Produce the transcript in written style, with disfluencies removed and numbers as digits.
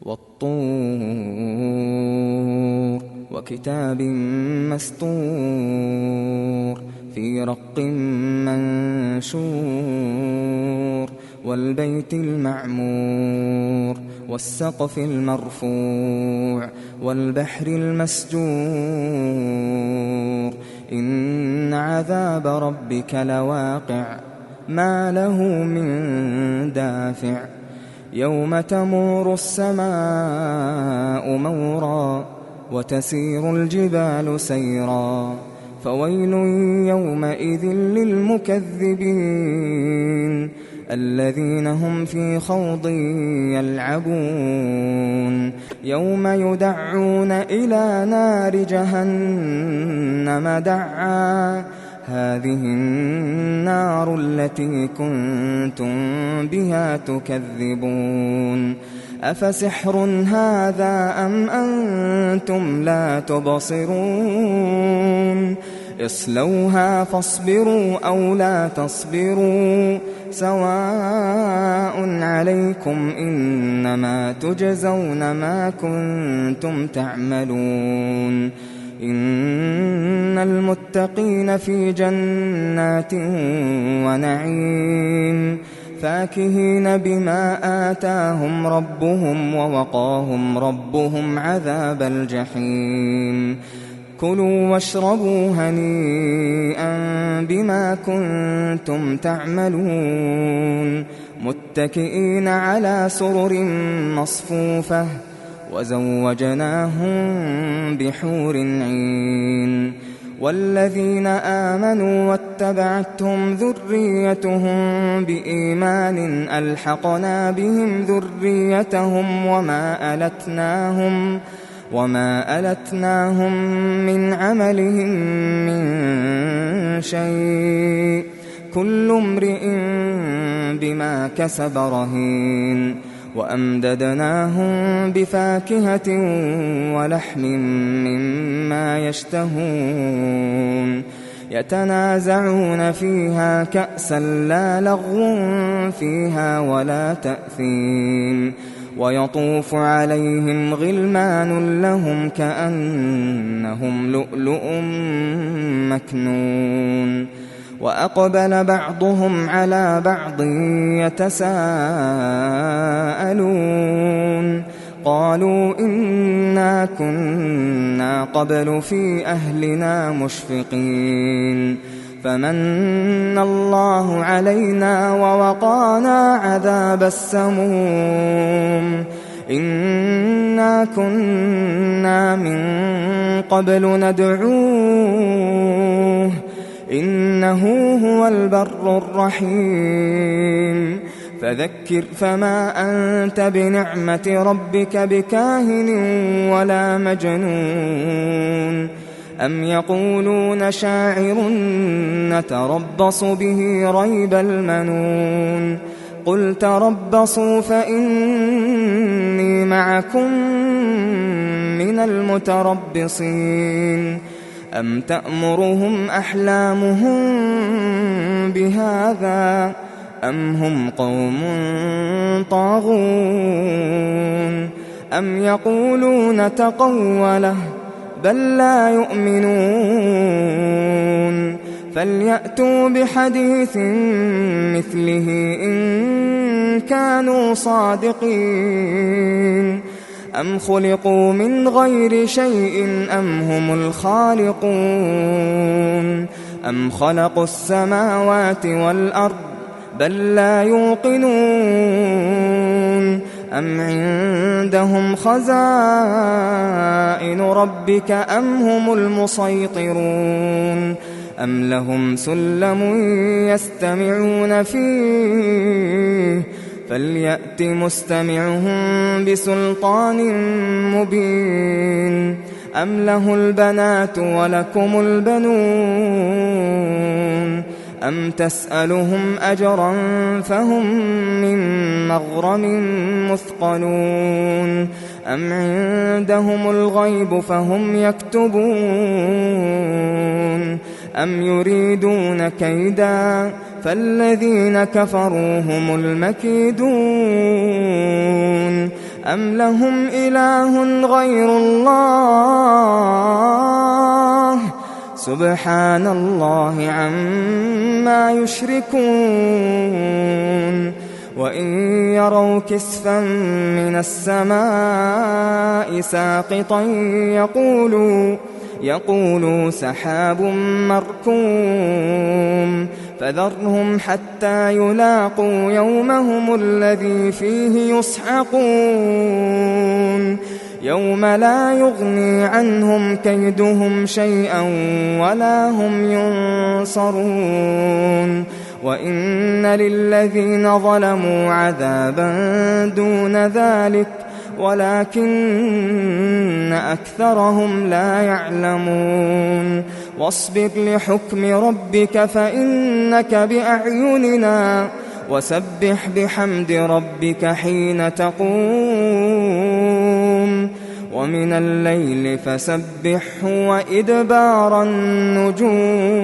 وَالطُّورِ وَكِتَابٍ مَّسْطُورٍ فِي رَقٍّ مَّنشُورٍ وَالْبَيْتِ الْمَعْمُورِ وَالسَّقْفِ الْمَرْفُوعِ وَالْبَحْرِ الْمَسْجُورِ إِنَّ عَذَابَ رَبِّكَ لَوَاقِعٌ مَا لَهُ مِن دَافِعٍ يَوْمَ تَمُورُ السَّمَاءُ مَوْرًا وَتَسِيرُ الْجِبَالُ سَيْرًا فَوَيْلٌ يَوْمَئِذٍ لِّلْمُكَذِّبِينَ الَّذِينَ هُمْ فِي خَوْضٍ يَلْعَبُونَ يَوْمَ يُدَعُّونَ إِلَى نَارِ جَهَنَّمَ دَعًّا هَٰذِهِ النَّارُ الَّتِي كُنتُم بِهَا تُكَذِّبُونَ أَفَسِحْرٌ هَٰذَا أَمْ أَنتُمْ لَا تُبْصِرُونَ اصْلَوْهَا فاصْبِرُوا أَوْ لَا تَصْبِرُوا سَوَاءٌ عَلَيْكُمْ إِنَّمَا تُجْزَوْنَ مَا كُنتُمْ تَعْمَلُونَ إِنَّ الْمُتَّقِينَ فِي جَنَّاتٍ وَنَعِيمٍ فَاكِهِينَ بِمَا آتَاهُمْ رَبُّهُمْ وَوَقَاهُمْ رَبُّهُمْ عَذَابَ الْجَحِيمِ كُلُوا وَاشْرَبُوا هَنِيئًا بِمَا كُنتُمْ تَعْمَلُونَ مُتَّكِئِينَ عَلَى سُرُرٍ مَّصْفُوفَةٍ وَزَوَّجْنَاهُم بِحُورٍ عِينٍ وَالَّذِينَ آمَنُوا وَاتَّبَعَتْهُمْ ذُرِّيَّتُهُم بِإِيمَانٍ أَلْحَقْنَا بِهِمْ ذُرِّيَّتَهُمْ وَمَا أَلَتْنَاهُم مِّنْ عَمَلِهِم مِّن شَيْءٍ ۚ كُلُّ امْرِئٍ بِمَا كَسَبَ رَهِينٌ وَأَمْدَدْنَاهُم بِفَاكِهَةٍ وَلَحْمٍ مِّمَّا يَشْتَهُونَ يَتَنَازَعُونَ فِيهَا كَأْسًا لَّا لَغْوٌ فِيهَا وَلَا تَأْثِيمٌ وَيَطُوفُ عَلَيْهِمْ غِلْمَانٌ لَّهُمْ كَأَنَّهُمْ لُؤْلُؤٌ مَّكْنُونٌ وَأَقْبَلَ بَعْضُهُمْ عَلَىٰ بَعْضٍ يَتَسَاءَلُونَ قَالُوا إِنَّا كُنَّا قَبْلُ فِي أَهْلِنَا مُشْفِقِينَ فَمَنَّ اللَّهُ عَلَيْنَا وَوَقَانَا عَذَابَ السَّمُومِ إِنَّا كُنَّا مِن قَبْلُ نَدْعُوهُ إِنَّهُ هُوَ الْبَرُّ الرَّحِيمُ فَذَكِّرْ فَمَا أَنتَ بِنِعْمَةِ رَبِّكَ بِكَاهِنٍ وَلَا مَجْنُونٍ أَمْ يَقُولُونَ شَاعِرٌ نَّتَرَبَّصُ بِهِ رَيْبَ الْمَنُونِ قُلْ تَرَبَّصُوا فَإِنِّي مَعَكُم مِّنَ الْمُتَرَبِّصِينَ أَمْ تَأْمُرُهُمْ أَحْلَامُهُم بِهَٰذَا أَمْ هُمْ قَوْمٌ طَاغُونَ أَمْ يَقُولُونَ تَقَوَّلَهُ بَل لَّا يُؤْمِنُونَ فَلْيَأْتُوا بِحَدِيثٍ مِّثْلِهِ إِن كَانُوا صَادِقِينَ أَمْ خُلِقُوا مِنْ غَيْرِ شَيْءٍ أَمْ هُمُ الْخَالِقُونَ أَمْ خَلَقُوا السَّمَاوَاتِ وَالْأَرْضَ بَل لَّا يُوقِنُونَ أَمْ عِندَهُمْ خَزَائِنُ رَبِّكَ أَمْ هُمُ الْمُصَيْطِرُونَ أَمْ لَهُمْ سُلَّمٌ يَسْتَمِعُونَ فِيهِ فَلْيَأْتِ مُسْتَمِعُهُم بِسُلْطَانٍ مُّبِينٍ أَمْ لَهُ الْبَنَاتُ وَلَكُمُ الْبَنُونَ أَمْ تَسْأَلُهُمْ أَجْرًا فَهُم مِّن مَّغْرَمٍ مُّثْقَلُونَ أَمْ عِندَهُمُ الْغَيْبُ فَهُمْ يَكْتُبُونَ أَمْ يُرِيدُونَ كَيْدًا فَالَّذِينَ كَفَرُوا هُمُ الْمَكِيدُونَ أم لهم إله غير الله سبحان الله عما يشركون وإن يروا كسفا من السماء ساقطا يقولوا سحاب مركوم فذرهم حتى يلاقوا يومهم الذي فيه يصعقون يوم لا يغني عنهم كيدهم شيئا ولا هم ينصرون وإن للذين ظلموا عذابا دون ذلك ولكن أكثرهم لا يعلمون واصبر لحكم ربك فإنك بأعيننا وسبح بحمد ربك حين تقوم ومن الليل فسبحه وإدبار النجوم